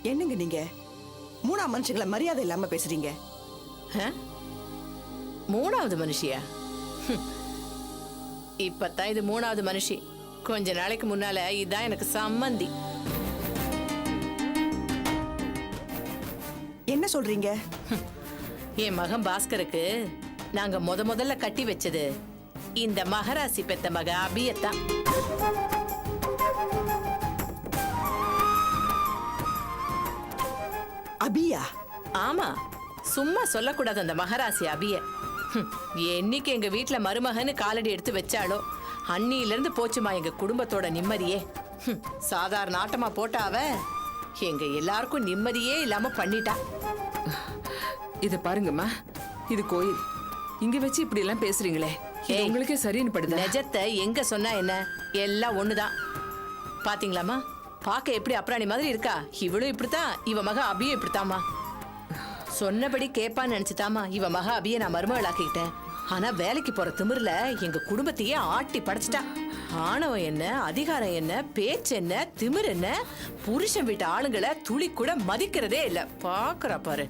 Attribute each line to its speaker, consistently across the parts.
Speaker 1: என்னங்க நீங்க மூணாம் மனுஷங்களை மரியாதை இல்லாம பேசுறீங்க?
Speaker 2: மூணாவது மனுஷியா? இப்பதான் இது மூணாவது மனுஷி. கொஞ்ச நாளைக்கு முன்னால இதான் எனக்கு சம்மந்தி.
Speaker 1: என்ன சொல்றீங்க?
Speaker 2: என் மகன் பாஸ்கருக்கு நாங்க முதல்ல கட்டி வச்சது இந்த மகராசி பெத்த மக அபியத்தான்.
Speaker 1: அபியா?
Speaker 2: ஆமா, சும்மா சொல்லக்கூடாது அந்த மகராசி அபிய. என்னைக்கு எங்க வீட்டுல மருமகன்னு காலடி எடுத்து வச்சாலோ அன்னியில இருந்து போச்சுமா எங்க குடும்பத்தோட நிம்மதியே. சாதாரண ஆட்டமா போட்டா அவ எங்க எல்லாருக்கும் நிம்மதியே இல்லாம பண்ணிட்டா.
Speaker 3: இத பாருங்கம்மா, இது கோயில். இங்க வச்சு இப்படி எல்லாம் பேசுறீங்களே, உங்களுக்கே சரின்னு படுது.
Speaker 2: நிஜத்தை எங்க சொன்னா என்ன, எல்லாம் ஒண்ணுதான். பாத்தீங்களாமா, பாக்க எப்படி அப்ராணி மாதிரி இருக்கா. இவளும் இப்படித்தான், இவ மக அபியும் இப்படித்தாமா. சொன்னபடி கேப்பான்னு நினைச்சுதாமா இவ மக அபிய நான் மருமகளாக்கிட்டேன். ஆனா வேலைக்கு போற திமிர்ல எங்க குடும்பத்தையே ஆட்டி படைச்சிட்டா. ஆணவம் என்ன, அதிகாரம் என்ன, பேச்சு என்ன, திமிர் என்ன, புருஷன் வீட்டு ஆளுங்களை துளி கூட மதிக்கிறதே இல்ல. பாக்குறா பாரு.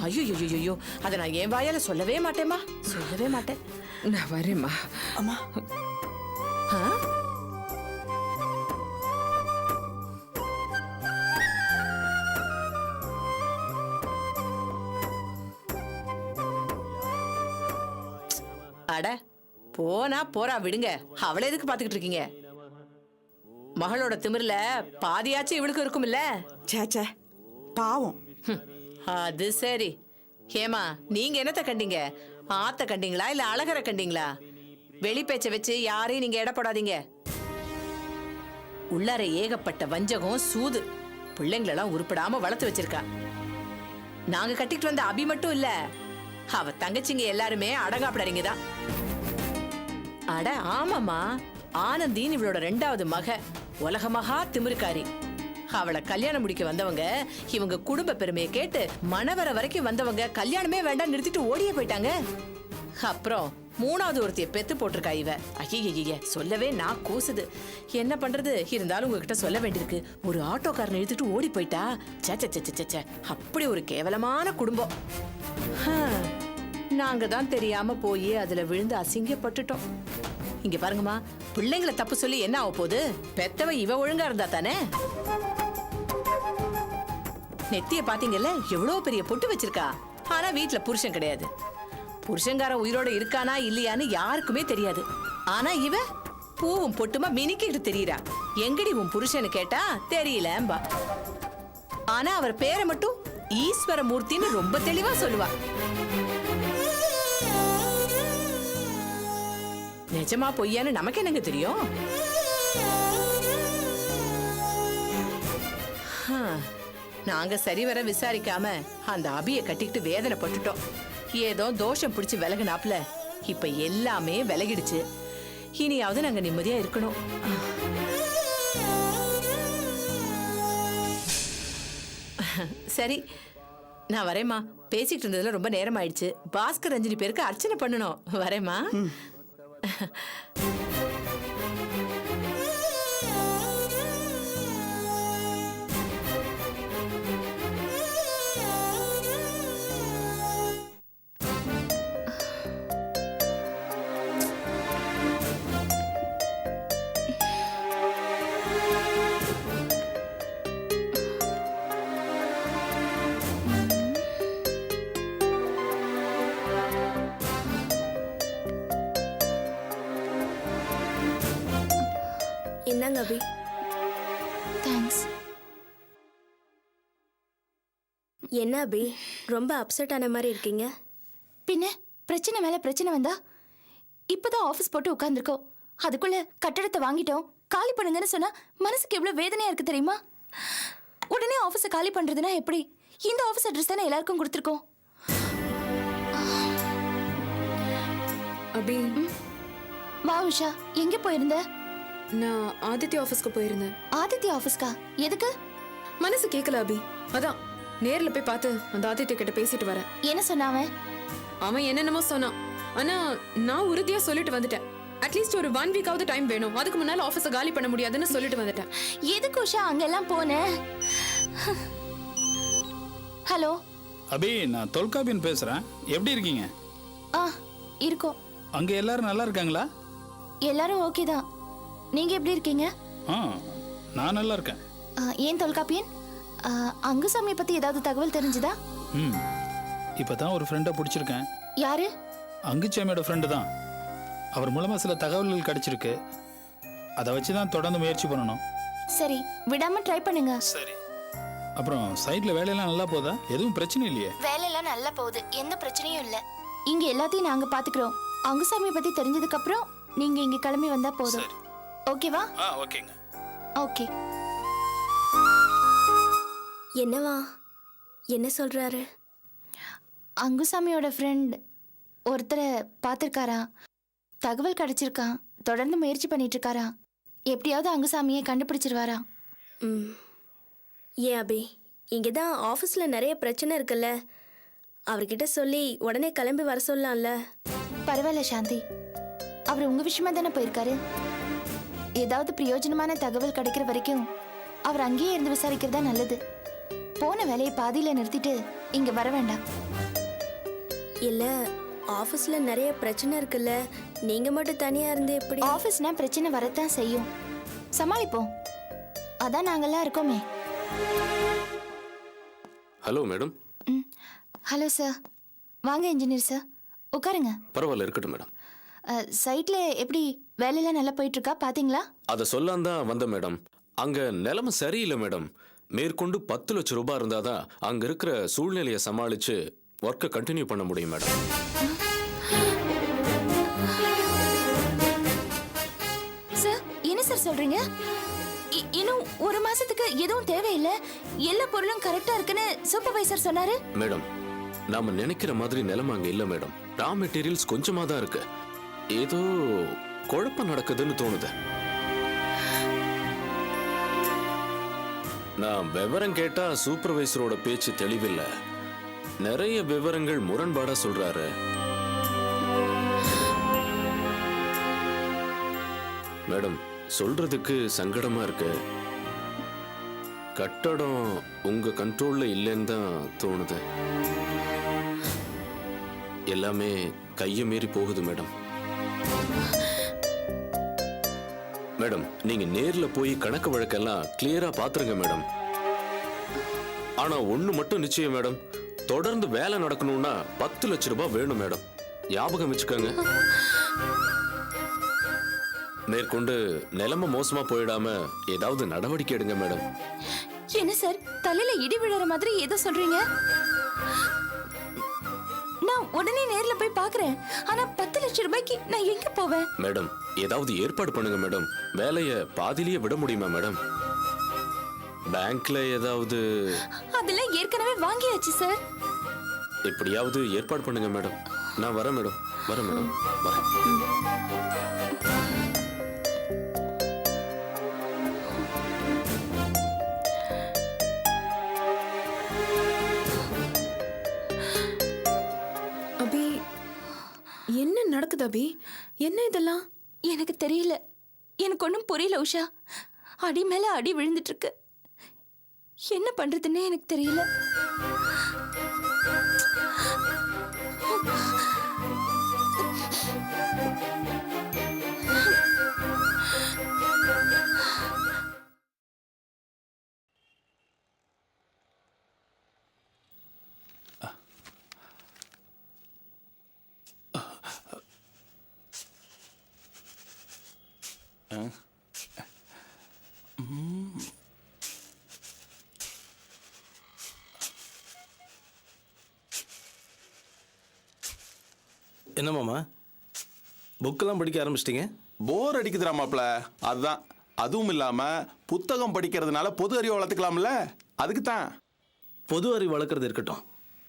Speaker 2: ஐயோ, அதை நான் என் வாயால சொல்லவே மாட்டேமா, சொல்லவே மாட்டேன்.
Speaker 3: நான் வரேம்மா.
Speaker 1: அம்மா,
Speaker 2: அட போனா போறா விடுங்க. அவளை எதுக்கு பாத்துக்கிட்டு இருக்கீங்க? மகளோட திமிர்ல பாதியாச்சும் இவளுக்கு இருக்கும் இல்ல?
Speaker 1: சேச்சே, பாவம்.
Speaker 2: அது சரி. ஏமா, நீங்க என்னத்த கண்டீங்க? ஆத்த கண்டீங்களா இல்ல அழகரை கண்டீங்களா? வெளி பேச்ச வச்சு யாரையும் நீங்க எடப்படாதீங்க. உள்ளார ஏகப்பட்ட வஞ்சகம் சூது பிள்ளைங்களெல்லாம் உருப்படாம வளர்த்து வச்சிருக்கா. நாங்க கட்டிட்டு வந்த அபி மட்டும் இல்ல, அவ தங்கச்சிங்க எல்லாருமே அடங்காப்படாதீங்க தான். அட ஆமாமா, ஆனந்தின் இவளோட 2வது மக உலக மகா திமிருக்காரி. அவளை கல்யாணம் முடிக்க வந்தவங்க இவங்க குடும்ப பெருமையை கேட்டு மணவர வரைக்கும் வந்தவங்க கல்யாணமே வேண்டாம் நிறுத்திட்டு ஓடியே போயிட்டாங்க. அப்புறம் 3வது ஒருத்திய பெத்து போட்டிருக்கா இவ. ஐய, சொல்லவே நான் கூசுது. என்ன பண்றது? இருந்தாலும் உங்ககிட்ட சொல்ல வேண்டியிருக்கு. ஒரு ஆட்டோக்காரனை இழுத்துட்டு ஓடி போயிட்டா. சே, அப்படி ஒரு கேவலமான குடும்பம். நாங்க தான் தெரியாம போய் அதுல விழுந்து அசிங்கப்பட்டுட்டோம். இங்க பாருங்கம்மா, பிள்ளைங்களை தப்பு சொல்லி என்ன ஆக போகுது? பெத்தவ இவ ஒழுங்கா இருந்தா தானே. நெத்திய பாத்தீங்கல்ல, எவ்வளவு பெரிய பொட்டு வச்சிருக்கா. ஆனா வீட்டுல புருஷன் கிடையாது. புருஷங்கார உயிரோட இருக்கானா இல்லையான்னு யாருக்குமே தெரியாது. ஆனா இவ பூவும் பொட்டுமா மினிக்கிட்டு தெரியறா. எங்கடி உன் புருஷன்னு கேட்டா தெரியலம்பா. ஆனா அவர் பேரை மட்டும் ஈஸ்வரமூர்த்தின்னு ரொம்ப தெளிவா சொல்லுவா. நிஜமா பொய்யான்னு நமக்கு என்னங்க தெரியும்? நாங்க சரிவர விசாரிக்காம அந்த அபிய கட்டிக்கிட்டு வேதனைப்பட்டுட்டோம். ஏதோ தோஷம் பிடிச்சு விலகுனாப்ல இப்ப எல்லாமே விலகிடுச்சு. இனியாவது நாங்க நிம்மதியா இருக்கணும். சரி, நான் வரேம்மா. பேசிட்டு இருந்ததுல ரொம்ப நேரம் ஆயிடுச்சு. பாஸ்கர் ரஞ்சினி பேருக்கு அர்ச்சனை பண்ணணும். வரேம்மா.
Speaker 4: என்னங்க அபி?
Speaker 5: தேங்க்ஸ்.
Speaker 4: என்ன அபி, ரொம்ப அப்செட் ஆன மாதிரி இருக்கீங்க?
Speaker 5: பின்ன பிரச்சனை மேல பிரச்சனை வந்தா? இப்பதான் ஆபீஸ் போட்டு உட்கார்ந்துருக்கோம், அதுக்குள்ள கட்டடத்தை வாங்கிட்டோம் காலி பண்ணுங்கன்னு சொன்னா மனசுக்கு எவ்வளவு வேதனையா இருக்கு தெரியுமா? உடனே ஆபீஸை காலி பண்றதுன்னா எப்படி? இந்த ஆபீஸ் அட்ரஸ் தானே எல்லாருக்கும் கொடுத்துருக்கோம்.
Speaker 6: அபி,
Speaker 5: வா உஷா, எங்க போயிருந்த?
Speaker 6: நான் ஆதித்யா ஆபீஸ்க்கு போயிருந்தேன்.
Speaker 5: ஆதித்யா ஆபீஸ்க்கா? எதுக்கு?
Speaker 6: மனசு கேட்கல அபி, அதான் நேர்ல போய் பார்த்து அந்த ஆதித்யா கிட்ட பேசிட்டு வரேன்.
Speaker 5: என்ன சொன்னாவன்?
Speaker 6: அவன் என்னென்னமோ சொன்னான், ஆனா நான் உறுதியா சொல்லிட்டு வந்துட்டேன். அட்லீஸ்ட் ஒரு 1 வீக்காவது டைம் வேணும். அதுக்கு முன்னால ஆஃபீஸை காலி பண்ண முடியாதுன்னு சொல்லிட்டு வந்துட்டேன்.
Speaker 5: எதுக்கு உஷா அங்கெல்லாம் போனேன்? ஹலோ
Speaker 7: அபி, நான் தொல்காப்பியன் பேசுறேன். எப்படி இருக்கீங்க?
Speaker 5: ஆ இருக்கோம்.
Speaker 7: அங்க எல்லாரும் நல்லா இருக்காங்களா?
Speaker 5: எல்லாரும் ஓகே தான். நீங்க எப்படி இருக்கீங்க?
Speaker 7: ஆ, நான் நல்லா இருக்கேன்.
Speaker 5: ஏன் தொல்காப்பியன், அங்குசாமியை பத்தி ஏதாவது தகவல் தெரிஞ்சுதா?
Speaker 7: ம், இப்பதான் ஒரு ஃப்ரெண்டை பிடிச்சிருக்கேன்.
Speaker 5: யாரு?
Speaker 7: அங்குச்சாமியோட ஃப்ரெண்டு தான். அவர் மூலமா சில தகவல்கள் கிடைச்சிருக்கு. அதை வச்சு தான் தொடர்ந்து முயற்சி பண்ணணும்.
Speaker 5: சரி, விடாம ட்ரை பண்ணுங்க.
Speaker 7: சரி. அப்புறம் சைட்ல வேலையெல்லாம் நல்லா போதா? எதுவும் பிரச்சனை இல்லையே?
Speaker 5: வேலையெல்லாம் நல்லா போகுது, எந்த பிரச்சனையும் இல்ல. இங்க எல்லாத்தையும் நாங்க பாத்துக்கிறோம். அங்குசாமியை பத்தி தெரிஞ்சதுக்கு அப்புறம் நீங்க இங்க கிளம்பி வந்தா போதும். ஓகேவா?
Speaker 7: ஓகேங்க.
Speaker 5: ஓகே.
Speaker 4: என்னவா? என்ன சொல்றாரு?
Speaker 5: அங்குசாமியோட ஃப்ரெண்ட் ஒருத்தரை பார்த்துருக்காரா, தகவல் கிடைச்சிருக்கான், தொடர்ந்து முயற்சி பண்ணிட்டு இருக்காரா. எப்படியாவது அங்குசாமியை கண்டுபிடிச்சிருவாரா.
Speaker 4: ம். ஏன் அபி, இங்கே தான் ஆஃபீஸில் நிறைய பிரச்சனை இருக்குல்ல, அவர்கிட்ட சொல்லி உடனே கிளம்பி வர சொல்லலாம்ல.
Speaker 5: பரவாயில்ல சாந்தி, அவர் உங்க விஷயமா தானே போயிருக்காரு. ஏதாவது பிரயோஜனமான தகவல் கிடைக்கிற வரைக்கும் அவர் அங்கேயே இருந்து விசாரிக்கிறதா நல்லது. போன வேலையை பாதியில நிறுத்திட்டு இங்க வர வேண்டாம்.
Speaker 4: இல்லை, ஆஃபீஸில் நிறைய பிரச்சனை இருக்குல்ல, நீங்கள் மட்டும் தனியாக இருந்து எப்படி?
Speaker 5: ஆஃபீஸ்னா பிரச்சனை வரத்தான் செய்யும், சமாளிப்போம். அதான் நாங்கெல்லாம் இருக்கோமே.
Speaker 8: Hello madam.
Speaker 5: ஹலோ சார், வாங்க இன்ஜினியர் சார், உட்காருங்க.
Speaker 8: பரவாயில்ல, இருக்கட்டும் மேடம்.
Speaker 5: சைட்ல எப்படி வேலையெல்லாம் நல்லா போயிட்டு இருக்கா பாத்தீங்களா?
Speaker 8: அதை சொல்லான் தான் வந்தேன் மேடம். அங்க நிலைமை சரியில்லை மேடம். மேற்கொண்டு 10 லட்சம் ரூபாய் இருந்தாதான் அங்க இருக்கிற சூழ்நிலையை சமாளிச்சு ஒர்க்கை கண்டினியூ பண்ண முடியும் மேடம்.
Speaker 5: சார், என்ன சார் சொல்றீங்க? இன்னும் ஒரு மாசத்துக்கு எதுவும் தேவையில்லை, எல்லா பொருளும் கரெக்டா இருக்குன்னு சூப்பர்வைசர் சொன்னாரு.
Speaker 8: மேடம், நாம நினைக்கிற மாதிரி நிலைமை அங்க இல்ல மேடம். ரா மெட்டீரியல்ஸ் கொஞ்சமா தான் இருக்கு. ஏதோ குழப்பம் நடக்குதுன்னு தோணுது. நான் விவரம் கேட்டா சூப்பர்வைசரோட பேச்சு தெளிவில்லை. நிறைய விவரங்கள் முரண்பாடா சொல்றாரு. மேடம், சொல்றதுக்கு சங்கடமா இருக்கு. கட்டடம் உங்க கண்ட்ரோல்ல இல்லைன்னு தான் தோணுது. எல்லாமே கையை மீறி போகுது மேடம். மேடம், நீங்க நேர்ல போய் கணக்கு வழக்கெல்லாம் கிளியரா பாத்துருங்க மேடம். ஆனா ஒண்ணு மட்டும் நிச்சயம் மேடம், தொடர்ந்து வேலை நடக்கணும்னா 10 லட்சம் ரூபாய் வேணும் மேடம். ஞாபகம் வச்சுக்கோங்க. மேற்கொண்டு நிலைமை மோசமா போயிடாம ஏதாவது நடவடிக்கை எடுங்க மேடம்.
Speaker 5: என்ன சார், தலையில இடி விழுற மாதிரி ஏதோ சொல்றீங்க? நான் உடனே நேர்ல போய் பாக்குறேன். ஆனா 10 லட்சம் ரூபாய்க்கு நான் எங்க போவேன்?
Speaker 8: மேடம், ஏதாவது ஏற்பாடு பண்ணுங்க மேடம். வேலையை பாதியிலேயே விட முடியுமா மேடம்? பேங்க்ல ஏதாவது?
Speaker 5: அதெல்லாம் ஏற்கனவே வாங்கியாச்சு சார்.
Speaker 8: எப்படியாவது ஏற்பாடு பண்ணுங்க மேடம். நான் வரேன் மேடம். வரேன் மேடம். வரேன்.
Speaker 6: அபி, என்ன நடக்குது அபி? என்ன இதெல்லாம்?
Speaker 5: எனக்கு தெரியல, எனக்கு ஒன்றும் புரியல உஷா. அடி மேல அடி விழுந்துட்டு இருக்கு. என்ன பண்றதுன்னே எனக்கு தெரியல.
Speaker 9: என்ன மாமா, புக்கெல்லாம் படிக்க ஆரம்பிச்சிட்டிங்க?
Speaker 10: போர் அடிக்குதுடா மாப்ள. அதுதான். அதுவும் இல்லாம புத்தகம் படிக்கிறதுனால பொது அறிவை வளர்த்துக்கலாம்ல, அதுக்கு தான்.
Speaker 9: பொது அறிவு வளர்க்குறது இருக்கட்டும்,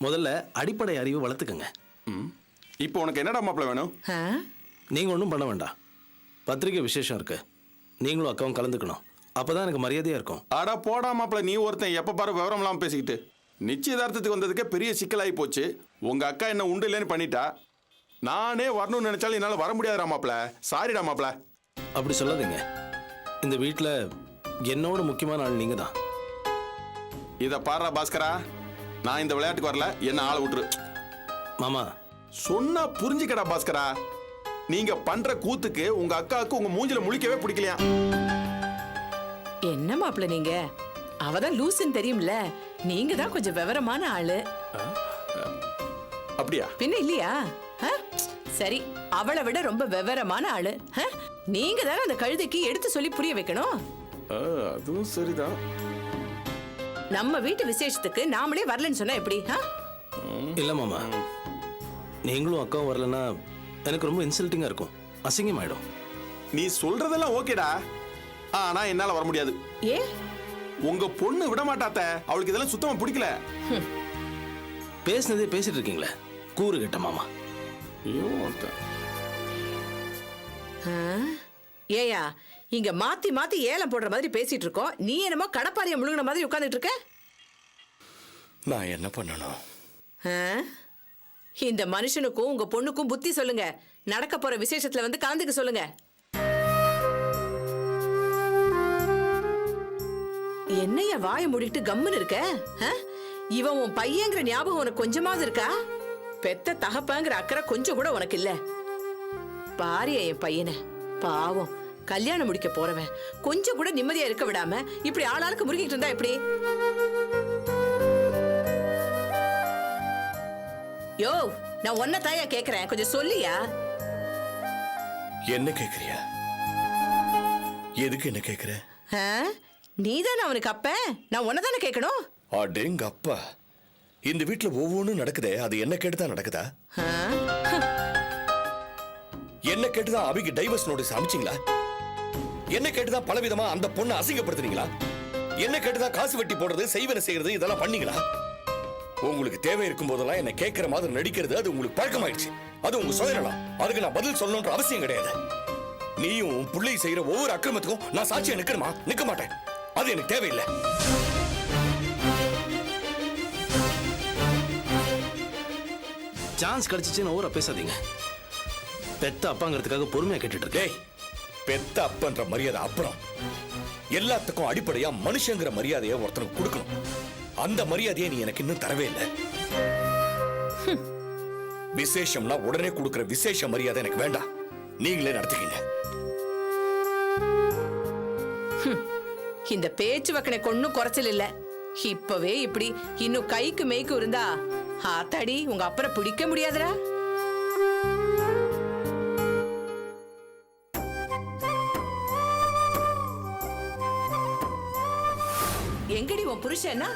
Speaker 9: முதல்ல அடிப்படை அறிவு வளர்த்துக்கங்க.
Speaker 10: இப்போ உனக்கு என்னடா மாப்ள வேணும்?
Speaker 9: நீங்கள் ஒன்றும் பண்ண வேண்டாம். பத்திரிக்கை விசேஷம் இருக்கு, நீங்களும் அக்காவும் கலந்துக்கணும். அப்போதான் எனக்கு மரியாதையாக இருக்கும்.
Speaker 10: அடா போடா மாப்ள, நீ ஒருத்தன் எப்போ பாரு விவரம் இல்லாமல் பேசிக்கிட்டு. நிச்சயதார்த்தத்துக்கு வந்ததுக்கே பெரிய சிக்கலாகி போச்சு. உங்க அக்கா என்ன உண்டு இல்லைன்னு பண்ணிட்டா. நானே வரணும்னு நினைச்சாலும் என்னால வர முடியாதுடா மாப்ள. சாரிடா மாப்ள.
Speaker 9: அப்படி சொல்லாதீங்க. இந்த வீட்டில் என்னோட முக்கியமான ஆள் நீங்க தான்.
Speaker 10: இத பாருடா பாஸ்கரா, நான் இந்த விளையாட்டுக்கு வரல, என்ன ஆளை விட்டுரு.
Speaker 9: மாமா
Speaker 10: சொன்னா புரிஞ்சுக்கடா பாஸ்கரா. நீங்க பண்ற கூத்துக்கு உங்க அக்காவுக்கு உங்க மூஞ்சில முழிக்கவே பிடிக்கலையா?
Speaker 2: என்ன மாப்பிள்ள நீங்க? அவதான் லூசுன்னு தெரியும்ல. நீங்க தான் கொஞ்சம் விவரமான ஆளு.
Speaker 10: அப்படியா?
Speaker 2: பின்ன இல்லையா? ஆ? சரி, அவளை விட ரொம்ப விவரமான ஆளு. ஆ? நீங்க தானே அந்த கழுதைக்கு எடுத்து சொல்லி புரிய வைக்கணும்.
Speaker 10: அதுவும் சரிதான்.
Speaker 2: நம்ம வீட்டு விசேஷத்துக்கு நாமளே வரலன்னு சொன்னா எப்படி? ஆ?
Speaker 9: இல்லை மாமா, நீங்களும் அக்காவும் வரலன்னா எனக்கு ரொம்ப இன்சல்ட்டிங்காக இருக்கும், அசிங்கமாயிடும்.
Speaker 10: நீ சொல்றதெல்லாம் ஓகேடா, ஆனா என்னால வர முடியாது.
Speaker 2: ஏ
Speaker 10: உங்க பொண்ணு விட மாட்டாத்த, அவளுக்கு இதெல்லாம் சுத்தமா பிடிக்கல.
Speaker 9: பேசினதே பேசிட்டு இருக்கீங்களே, கூறு கேட்ட மாமா.
Speaker 2: ஏயா, இங்க மாத்தி மாத்தி ஏலம் போடுற மாதிரி பேசிட்டு இருக்கோம். நீ என்னமோ கடப்பாரிய முழுங்கின மாதிரி உட்கார்ந்துட்டு இருக்க.
Speaker 11: நான் என்ன பண்ணணும்?
Speaker 2: ஆ? இந்த மனுஷனுக்கும் உங்க பொண்ணுக்கும் புத்தி சொல்லுங்க. நடக்க போற விசேஷத்துல வந்து கலந்துக்க சொல்லுங்க. என்னைய வாயை மூடிட்டு கம்முன்னு இருக்க? ஆ? இவன் உன் பையங்கிற ஞாபகம் உனக்கு கொஞ்சமாவது இருக்கா? பெத்த தகப்பங்கிற அக்கறை கொஞ்சம் கூட உனக்கு இல்ல. பாரியா என் பையனை, பாவம், கல்யாணம் முடிக்க போறவன் கொஞ்சம் கூட நிம்மதியா இருக்க விடாம இப்படி ஆளாளுக்கு முறுகிட்டு இருந்தா எப்படி? யோ, நான் ஒன்ன தாயா கேக்குறேன், கொஞ்சம் சொல்லியா?
Speaker 11: என்ன கேக்குறியா? எதுக்கு என்ன கேக்குற?
Speaker 2: நீதானே அவனுக்கு அப்ப, நான் ஒன்னதானே கேட்கணும்.
Speaker 11: அடேங்க அப்பா, இந்த வீட்டுல ஒவ்வொன்றும் நடக்குதே, அது என்ன கேட்டுதான் நடக்குதா? என்ன கேட்டுதான் அபிக்கு டைவர்ஸ் நோட்டீஸ் அனுப்பிச்சிங்களா? என்ன கேட்டுதான் பலவிதமா அந்த பொண்ணை அசிங்கப்படுத்துறீங்களா? என்ன கேட்டுதான் காசு வெட்டி போடுறது, செய்வன செய்யறது, இதெல்லாம் பண்ணீங்களா? உங்களுக்கு தேவை இருக்கும் போதெல்லாம் என்ன கேட்கிற மாதிரி நடிக்கிறது, அது உங்களுக்கு பழக்கமாயிடுச்சு. அது உங்க சுயநலம். அதுக்கு நான் பதில் சொல்லணும்ன்ற அவசியம் கிடையாது. நீயும் உன் பிள்ளை செய்யற ஒவ்வொரு அக்கிரமத்துக்கும் நான் சாட்சியா நிக்கணுமா? நிக்க மாட்டேன். அது எனக்கு தேவையில்லை.
Speaker 9: சான்ஸ் கிடைச்சிச்சுன்னு ஓவரா பேசாதீங்க. பெத்த அப்பாங்கிறதுக்காக பொறுமையா கேட்டுட்டு இருக்கேன்.
Speaker 11: பெத்த அப்பன்ற மரியாதை அப்புறம், எல்லாத்துக்கும் அடிப்படையா மனுஷங்கிற மரியாதையை ஒருத்தனுக்கு கொடுக்கணும். அந்த மரியாதையை நீ எனக்கு இன்னும் தரவே இல்லை. விசேஷம்னா உடனே கொடுக்கிற விசேஷ மரியாதை எனக்கு வேண்டாம். நீங்களே நடத்திக்கிங்க.
Speaker 2: இந்த பேச்சு வக்கனை கொன்னும் குறைச்சல் இல்ல. இப்பவே இப்படி இன்னும் கைக்கு மெய்க்கு இருந்தா ஆத்தாடி உங்க அப்புறம் பிடிக்க முடியாதுடா. எங்கடி உன் புருஷன்னா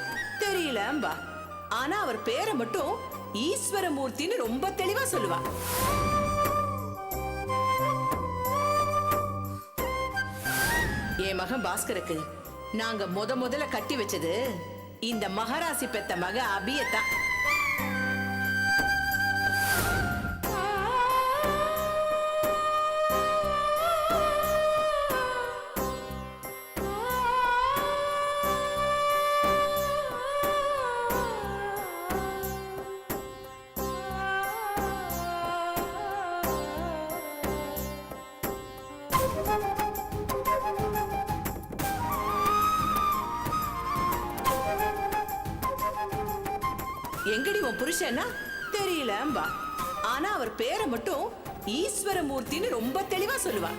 Speaker 2: தெரியலம்பா, ஆனா அவர் பேரை மட்டும் ஈஸ்வரமூர்த்தின்னு ரொம்ப தெளிவா சொல்லுவா. என் மகன் பாஸ்கருக்கு நாங்க முதல்ல கட்டி வச்சது இந்த மகராசி பெத்த மக அபியத்தான். எங்கடி உன் புருஷன்னா தெரியலம்பா, ஆனா அவர் பேரை மட்டும் ஈஸ்வரமூர்த்தின்னு ரொம்ப தெளிவா சொல்லுவா.